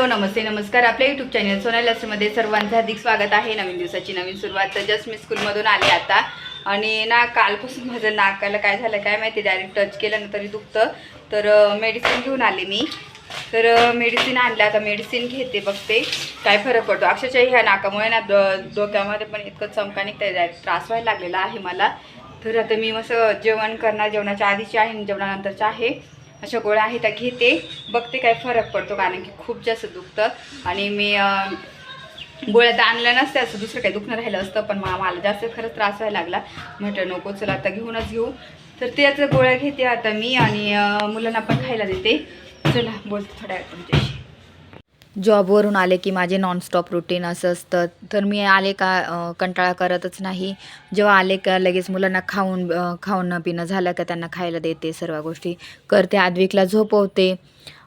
Hello नमस्ते नमस्कार. आपल्या YouTube channel Sonali लस्सीमध्ये सर्वांचं हार्दिक स्वागत आहे. नवीन दिवसाची नवीन सुरुवात. तर जस्ट मी स्कूलमधून आले आता आणि ना कालपासून माझं नाकाला काय झालं काय माहिती, डायरेक्ट टच केलं ना तरी दुखतं. तर मेडिसिन घेऊन आले मी. तर मेडिसिन आणलं, आता मेडिसिन घेते, बघते काय फरक पडतो. अक्षरशः ह्या नाकामुळे ना डोक्यामध्ये पण इतकं चमका निघतं, डायरेक्ट त्रास व्हायला लागलेला आहे मला. तर आता मी मस्त जेवण करणार, जेवणाच्या आधीची आहे आणि जेवणानंतरच्या आहे, अशा गोळ्या आहेत त्या घेते, बघते काय फरक पडतो. कारण की खूप जास्त दुखतं आणि मी गोळ्या तर आणल्या नसत्या, असं दुसरं काही दुखणं राहिलं असतं, पण मला जास्त खरंच त्रास व्हायला लागला. म्हटलं नको, चला आता घेऊनच घेऊ. तर त्याच गोळ्या घेते आता मी आणि मुलांना पण खायला देते. चला बोलते थोड्या वेळ तुमच्याशी. जॉबवरून आले की माझे नॉनस्टॉप रुटीन असं असतं. तर मी आले का कंटाळा करतच नाही. जेव्हा आले का लगेच मुलांना खाऊन पिणं झालं का त्यांना खायला देते, सर्व गोष्टी करते, आद्विकला झोपवते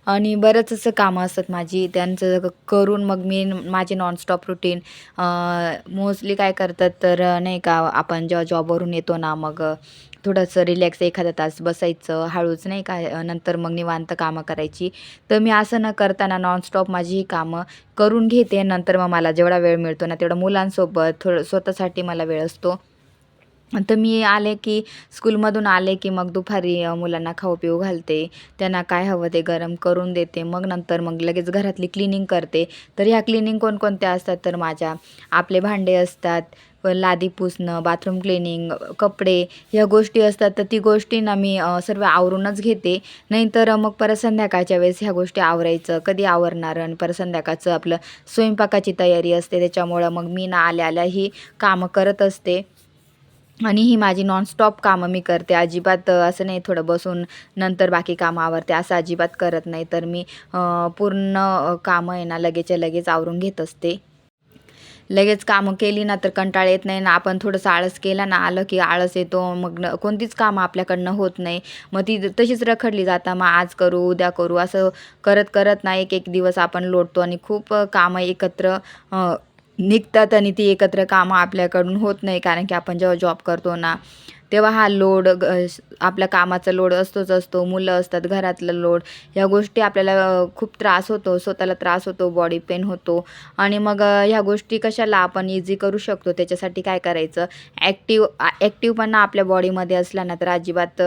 आणि बरंच असं कामं असतात माझी, त्यांचं करून मग मी माझे नॉनस्टॉप रुटीन मोस्टली काय करतात तर नाही का, आपण जेव्हा जॉबवरून येतो ना, मग थोडंसं रिलॅक्स एखादा तास बसायचं हळूच, नाही का, नंतर मग निवांत कामं करायची. तर मी असं न करताना नॉनस्टॉप माझी ही कामं करून घेते. नंतर मग मला जेवढा वेळ मिळतो ना तेवढा मुलांसोबत थोडं स्वतःसाठी मला वेळ असतो. तर मी आले की स्कूलमधून आले की मग दुपारी मुलांना खाऊ पिऊ घालते, त्यांना काय हवं ते गरम करून देते. मग लगेच घरातली क्लिनिंग करते. तर ह्या क्लिनिंग कोणकोणत्या असतात तर माझ्या आपले भांडे असतात, लादी पुसणं, बाथरूम क्लिनिंग, कपडे, ह्या गोष्टी असतात. तर ती गोष्टी ना मी सर्व आवरूनच घेते. नाहीतर मग परत संध्याकाळच्या वेळेस ह्या गोष्टी आवरायचं कधी आवरणार, आणि परत संध्याकाळचं आपलं स्वयंपाकाची तयारी असते. त्याच्यामुळं मग मी ना आल्या आल्या ही कामं करत असते आणि ही माझी नॉनस्टॉप कामं मी करते. अजिबात असं नाही थोडं बसून नंतर बाकी कामं आवरते, असं अजिबात करत नाही. तर मी पूर्ण कामं आहे ना लगेचच्या लगेच आवरून घेत असते. लगेच कामं केली ना तर कंटाळा येत नाही ना. आपण थोडंसं आळस केला ना, आलं की आळस येतो, मग कोणतीच कामं आपल्याकडनं होत नाही. मग ती तशीच रखडली जातात. मग आज करू उद्या करू असं करत करत ना एक एक दिवस आपण लोटतो आणि खूप कामं एकत्र निघतात आणि ती एकत्र कामं आपल्याकडून होत नाही. कारण की आपण जेव्हा जॉब करतो ना तेव्हा हा लोड आपल्या कामाचा लोड असतोच असतो, मुलं असतात, घरातलं लोड, ह्या गोष्टी आपल्याला खूप त्रास होतो, स्वतःला त्रास होतो, बॉडी पेन होतो. आणि मग ह्या गोष्टी कशाला आपण इझी करू शकतो, त्याच्यासाठी काय करायचं, ॲक्टिवपणा आपल्या बॉडीमध्ये असला ना तर अजिबात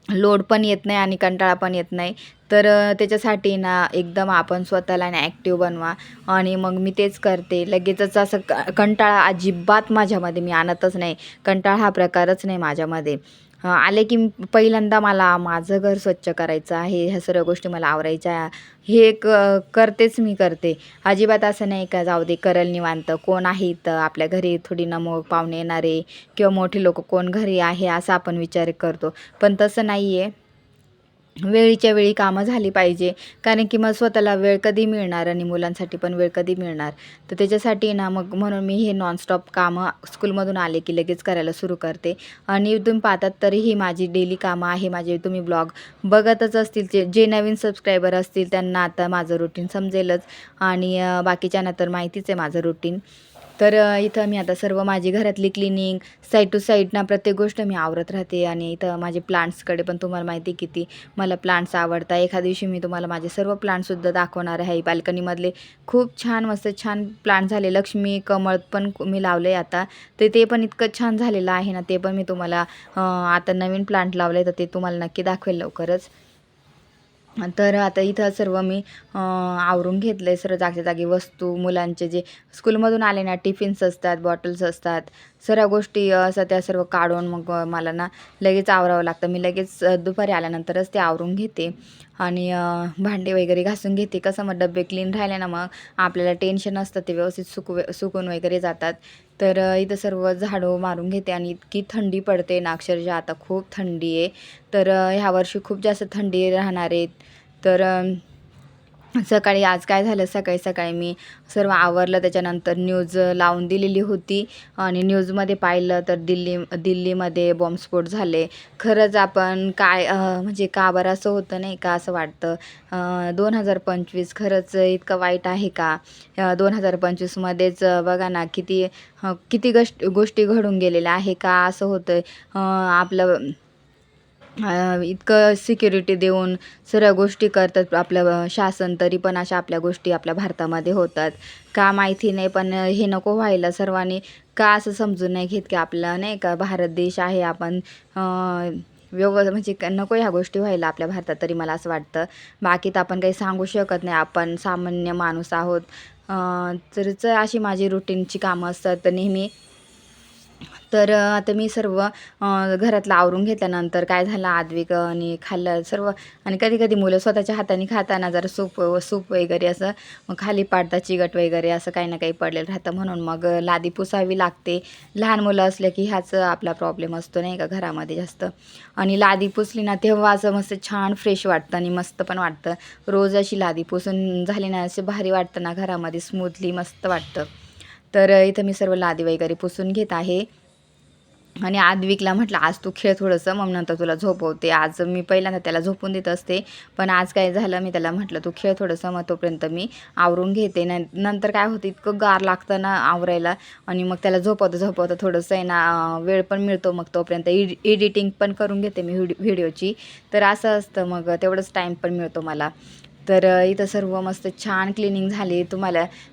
लोड पण येत नाही आणि कंटाळा पण येत नाही. तर त्याच्यासाठी ना एकदम आपण स्वतःला ना ॲक्टिव्ह बनवा. आणि मग मी तेच करते. लगेचच असं कंटाळा अजिबात माझ्यामध्ये मी आणतच नाही. कंटाळा हा प्रकारच नाही माझ्यामध्ये. आले की पहिल्यांदा मला माझं घर स्वच्छ करायचं आहे, ह्या सर्व गोष्टी मला आवरायच्या, हे करतेच मी करते. अजिबात असं नाही का जाऊ दे करेल निवांत, कोण आहे इथं आपल्या घरी, थोडी ना मग पाहुणे येणारे किंवा मोठे लोक कोण घरी आहे असा आपण विचार करतो. पण तसं नाही आहे. वेळीच्या वेळी कामं झाली पाहिजे. कारण की मग स्वतःला वेळ कधी मिळणार आणि मुलांसाठी पण वेळ कधी मिळणार. तर त्याच्यासाठी ना मग म्हणून मी हे नॉनस्टॉप कामं स्कूलमधून आले की लगेच करायला सुरू करते. आणि तुम्ही पाहतात तरी ही माझी डेली कामं आहे. माझे तुम्ही ब्लॉग बघतच असतील, जे नवीन सबस्क्रायबर असतील त्यांना आता माझं रुटीन समजेलच. आणि बाकीच्यांना तर माहितीच आहे माझं रुटीन. तर इथं मी आता सर्व माझी घरातली क्लिनिंग साईड टू साईड ना प्रत्येक गोष्ट मी आवरत राहते. आणि इथं माझे प्लांट्सकडे पण तुम्हाला माहिती किती मला प्लांट्स आवडतात. एखाद्या दिवशी मी तुम्हाला माझे सर्व प्लांट्ससुद्धा दाखवणार आहे. बाल्कनीमधले खूप छान मस्त छान प्लांट झाले. लक्ष्मी कमळ पण मी लावले आता, तर ते पण इतकं छान झालेलं आहे ना, ते पण मी तुम्हाला आता नवीन प्लांट लावले तर ते तुम्हाला नक्की दाखवेल लवकरच. तर आता इथं सर्व मी आवरून घेतलं आहे. सर्व जागच्या जागी वस्तू, मुलांचे जे स्कूलमधून आले ना टिफिन्स असतात, बॉटल्स असतात, सर्व गोष्टी असं त्या सर्व काढून मग मला ना लगेच आवरावं लागतं. मी लगेच दुपारी आल्यानंतरच ते आवरून घेते आणि भांडे वगैरे घासून घेते. कसं मग डबे क्लीन राहिले ना मग आपल्याला टेन्शन असतं, ते व्यवस्थित सुकून वगैरे जातात. तर इथं सर्व झाडू मारून घेते. आणि इतकी थंडी पडते ना, अक्षरशः आता खूप थंडी आहे. तर ह्या वर्षी खूप जास्त थंडी राहणार आहे. तर सकाळी आज काय झालं, सकाळी सकाळी मी सर्व आवरलं, त्याच्यानंतर न्यूज लावून दिलेली होती आणि न्यूजमध्ये पाहिलं तर दिल्लीमध्ये बॉम्बस्फोट झाले. खरंच आपण काय म्हणजे का बरं असं होतं नाही का, असं वाटतं. 2025 खरंच इतकं वाईट आहे का? 2025मध्येच बघा ना किती किती गोष्टी घडून गेलेल्या आहे का, असं होतं. आपलं इतकं सिक्युरिटी देऊन सर्व गोष्टी करतात आपलं शासन, तरी पण अशा आपल्या गोष्टी आपल्या भारतामध्ये होतात का माहिती नाही. पण हे नको व्हायला. सर्वांनी का असं समजून नाही घेत की आपला नाही का भारत देश आहे, आपण म्हणजे नको ह्या गोष्टी व्हायला आपल्या भारतात, तरी मला असं वाटतं. बाकी तर आपण काही सांगू शकत नाही, आपण सामान्य माणूस आहोत. तरच अशी माझी रुटीनची कामं असतात नेहमी. तर आता मी सर्व घरातलं आवरून घेतल्यानंतर काय झालं, आद्विक आणि खाल्लं सर्व. आणि कधी कधी मुलं स्वतःच्या हाताने खाताना जरा सूप वगैरे असं मग खाली पाडतात, चिकट वगैरे असं काही ना काही पडलेलं राहतं, म्हणून मग लादी पुसावी लागते. लहान मुलं असले की ह्याच आपला प्रॉब्लेम असतो नाही का घरामध्ये जास्त. आणि लादी पुसली ना तेव्हा असं मस्त छान फ्रेश वाटतं आणि मस्त पण वाटतं. रोज अशी लादी पुसून झाली ना असे भारी वाटतं ना घरामध्ये, स्मूथली मस्त वाटतं. तर इथं मी सर्व लादी वगैरे पुसून घेत आहे. आणि आद्विकला म्हटलं आज तू खेळ थोडंसं, मग नंतर तुला झोपवते. आज मी पहिल्यांदा त्याला झोपून देत असते, पण आज काय झालं, मी त्याला म्हटलं तू खेळ थोडंसं, मग तोपर्यंत मी आवरून घेते. नंतर काय होतं, इतकं गार लागतं ना आवरायला. आणि मग त्याला झोपवतं थोडंसं आहे ना वेळ पण मिळतो. मग तोपर्यंत एडिटिंग पण करून घेते मी व्हिडिओची. तर असं असतं, मग तेवढंच टाईम पण मिळतो मला. तर इथं सर्व मस्त छान क्लिनिंग झाली.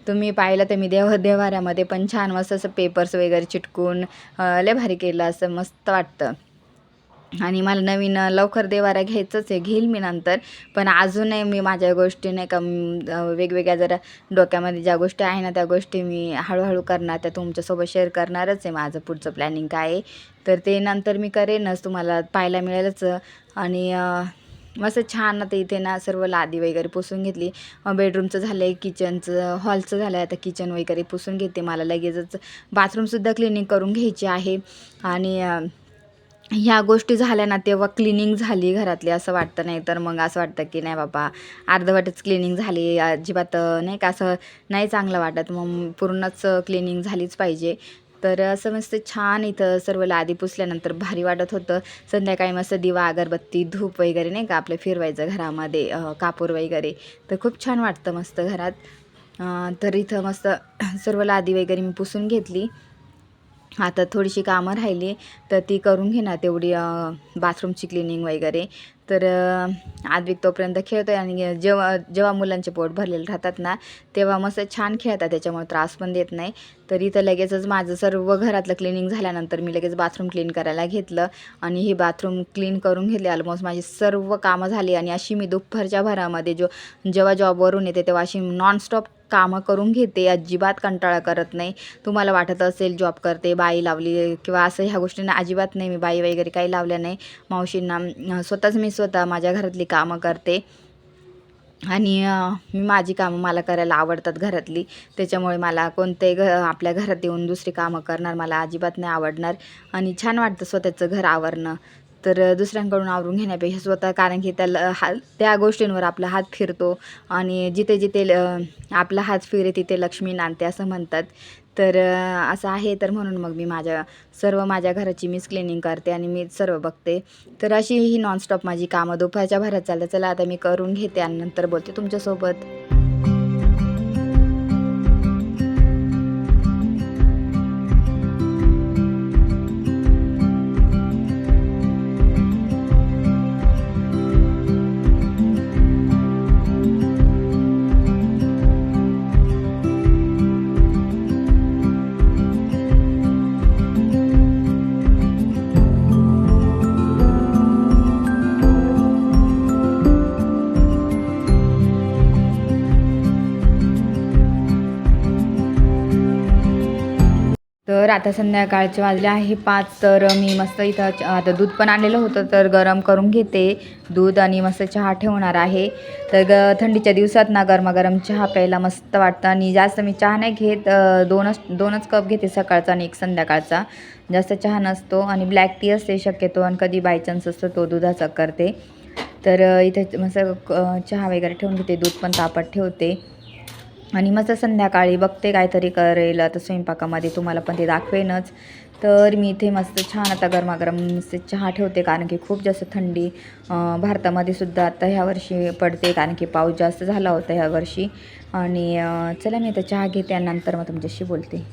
तुम्ही पाहिलं तर मी देवाऱ्यामध्ये पण छान मस्त असं पेपर्स वगैरे चिटकून लय भारी केलं, असं मस्त वाटतं. आणि मला नवीन लवकर देवारा घ्यायचंच आहे, घेईल मी नंतर. पण अजूनही मी माझ्या गोष्टी नाही का वेगवेगळ्या जरा डोक्यामध्ये ज्या गोष्टी आहे ना त्या गोष्टी मी हळूहळू करणार, त्या तुमच्यासोबत शेअर करणारच आहे. माझं पुढचं प्लॅनिंग काय आहे तर ते नंतर मी करेनच, तुम्हाला पाहायला मिळेलच. आणि मस्त छान आता इथे ना सर्व लादी वगैरे पुसून घेतली. बेडरूमचं झालं आहे, किचनचं हॉलचं झालं आहे, आता किचन वगैरे पुसून घेते. मला लगेचच बाथरूमसुद्धा क्लिनिंग करून घ्यायची आहे. आणि ह्या गोष्टी झाल्या ना तेव्हा क्लिनिंग झाली घरातली असं वाटतं. नाही तर मग असं वाटतं की नाही बाबा अर्धवटच क्लिनिंग झाली, अजिबात नाही का असं नाही चांगलं वाटत. मग पूर्णच क्लिनिंग झालीच पाहिजे. तर असं मस्त छान इथं सर्व लादी पुसल्यानंतर भारी वाटत होतं. संध्याकाळी मस्त दिवा अगरबत्ती धूप वगैरे नाही का आपलं फिरवायचं घरामध्ये, कापूर वगैरे, तर खूप छान वाटतं मस्त घरात. तर इथं मस्त सर्व लादी वगैरे मी पुसून घेतली. आता थोडीशी कामं राहिली तर ती करून घेणार तेवढी, बाथरूमची क्लिनिंग वगैरे. तर आद्विक तोपर्यंत खेळतो आहे. आणि जेव्हा मुलांचे पोट भरलेले राहतात ना तेव्हा मस्त छान खेळतात, त्याच्यामुळे त्रास पण देत नाही. तर इथं लगेचच माझं सर्व घरातलं क्लिनिंग झाल्यानंतर मी लगेच बाथरूम क्लीन करायला घेतलं. आणि ही बाथरूम क्लीन करून घेतली. ऑलमोस्ट माझी सर्व कामं झाली. आणि अशी मी दुपारच्या भरामध्ये जेव्हा जॉबवरून येते तेव्हा अशी नॉनस्टॉप कामं करून घेते, अजिबात कंटाळा करत नाही. तुम्हाला वाटत असेल जॉब करते, बाई लावली किंवा असं ह्या गोष्टींना अजिबात नाही, मी बाई वगैरे काही लावल्या नाही. मावशींना मी स्वतः माझ्या घरातली कामं करते. आणि मी माझी कामं मला करायला आवडतात घरातली, त्याच्यामुळे मला कोणत्याही आपल्या घरात येऊन दुसरी कामं करणार मला अजिबात नाही आवडणार. आणि छान वाटतं स्वतःचं घर आवरणं. तर दुसऱ्यांकडून आवरून घेण्यापेक्षा स्वतः, कारण की त्या गोष्टींवर आपला हात फिरतो. आणि जिथे जिथे आपला हात फिरे तिथे लक्ष्मी नांदते असं म्हणतात. तर असं आहे. तर म्हणून मग मी माझ्या घराची मीच क्लिनिंग करते आणि मीच सर्व बघते. तर अशी ही नॉनस्टॉप माझी कामं दुपारच्या भरात चालतं. चला आता मी करून घेते आणि नंतर बोलते तुमच्यासोबत. तर आता संध्याकाळचे वाजले आहे 5. तर मी मस्त इथं आता दूध पण आणलेलं होतं तर गरम करून घेते दूध आणि मस्त चहा ठेवणार आहे. तर थंडीच्या दिवसात ना गरमागरम चहा प्यायला मस्त वाटतं. आणि जास्त मी चहा नाही घेत, दोनच कप घेते, सकाळचा आणि एक संध्याकाळचा. जास्त चहा नसतो. आणि ब्लॅक टी असते शक्यतो, आणि कधी बाय चान्स असतो तो दुधाचा करते. तर इथे मस्त चहा वगैरे ठेवून घेते, दूध पण तापत ठेवते. आणि मस्त संध्याकाळी बघते काहीतरी करेल आता स्वयंपाकामध्ये, तुम्हाला पण ते दाखवेनच. तर मी इथे मस्त छान आता गरमागरम मस्त चहा ठेवते, कारण की खूप जास्त थंडी भारतामध्ये सुद्धा आता ह्या वर्षी पडते, कारण की पाऊस जास्त झाला होता ह्या वर्षी. आणि चला मी आता चहा घेते आणि नंतर मग तुमच्याशी बोलते.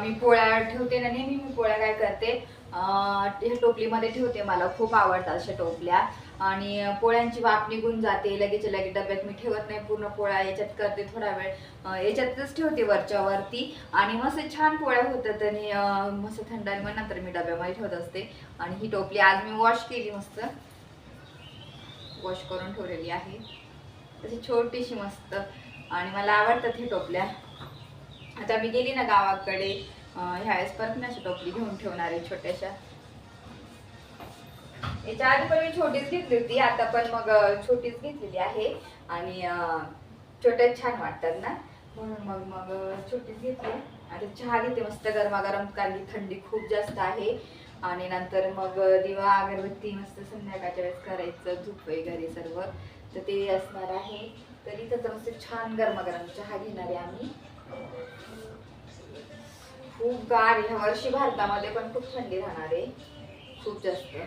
मी पोळ्या ठेवते ना, नेहमी मी पोळ्या काय करते, ह्या टोपलीमध्ये ठेवते. मला खूप आवडतात अशा टोपल्या. आणि पोळ्यांची वाफ निघून जाते, लगेच डब्यात मी ठेवत नाही. पूर्ण पोळ्या याच्यात करते, थोडा वेळ याच्यातच ठेवते वरच्या वरती, आणि मस्त छान पोळ्या होतात. आणि मस्त थंड, आणि मग नंतर मी डब्यामध्ये ठेवत असते. आणि ही टोपली आज मी वॉश केली, मस्त वॉश करून ठेवलेली आहे, तशी छोटीशी मस्त. आणि मला आवडतात ही टोपल्या. आता मी गेली ना गावाकडे, ह्यावेळेस परत मी अशी टोपली घेऊन ठेवणार आहे छोट्याशा. याच्या आधी पण मी छोटीच घेतली होती, आता पण मग छोटीच घेतलेली आहे. आणि छोट्या छान वाटतात ना, म्हणून मग मग छोटीच घेतली. आता चहा घेते मस्त गरमागरम, कारण की थंडी खूप जास्त आहे. आणि नंतर मग दिवा अगरबत्ती मस्त संध्याकाळच्या वेळेस करायचं, धूप वगैरे सर्व, तर ते असणार आहे. तर इथं तर मस्त छान गरमागरम चहा घेणार आहे आम्ही. खूप गार ह्या वर्षी भारतामध्ये पण खूप थंडी राहणार आहे, खूप जास्त.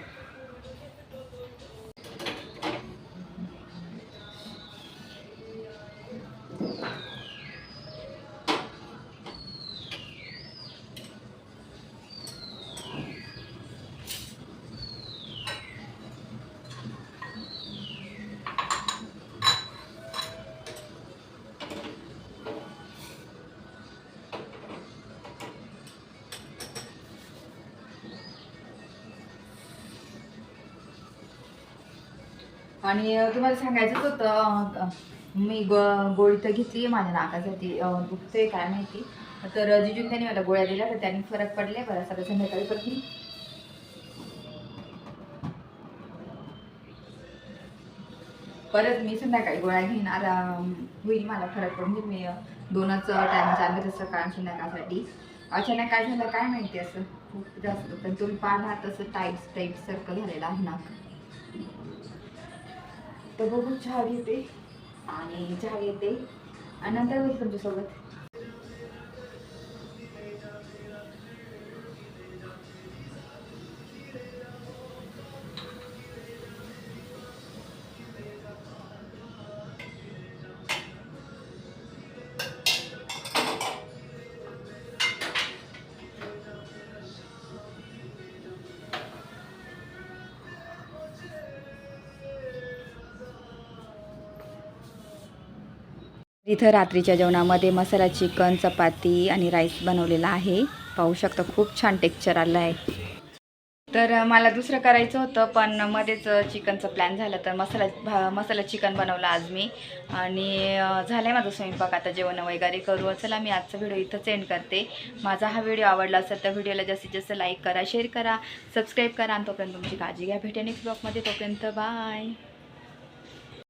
आणि तुम्हाला सांगायचंच होतं, मी गोळी तर घेतली माझ्या नाकासाठी, दुखतंय काय माहिती. तर जिजून त्यांनी मला गोळ्या दिल्या, तर त्यांनी फरक पडले बरं. सगळं संध्याकाळी परत मी संध्याकाळी गोळ्या घेणार, होईल मला फरक पडून. मी 2च टाइम चालले तसं सकाळ संध्याकाळसाठी. अचानक काय झालं काय माहिती, असं खूप जास्त. पण तुम्ही पाहा तसं टाईट सारखं झालेलं आहे नाक. तर बघू, चहा घेते आणि चहा घेते आणि नंतर होईल तुमच्यासोबत. इथं रात्रीच्या जेवणामध्ये मसाला चिकन, चपाती आणि राईस बनवलेला आहे. पाहू शकता खूप छान टेक्स्चर आलं आहे. तर मला दुसरं करायचं होतं, पण मध्येच चिकनचा प्लॅन झाला, तर मसाला चिकन बनवलं आज मी. आणि झालं आहे माझं स्वयंपाक. आता जेवण वगैरे करू. चला, मी आजचा व्हिडिओ इथंच एंड करते. माझा हा व्हिडिओ आवडला असेल तर व्हिडिओला जास्तीत जास्त लाईक करा, शेअर करा, सबस्क्राईब करा. आणि तोपर्यंत तुमची काळजी घ्या. भेटेन नेक्स्ट ब्लॉगमध्ये. तोपर्यंत बाय.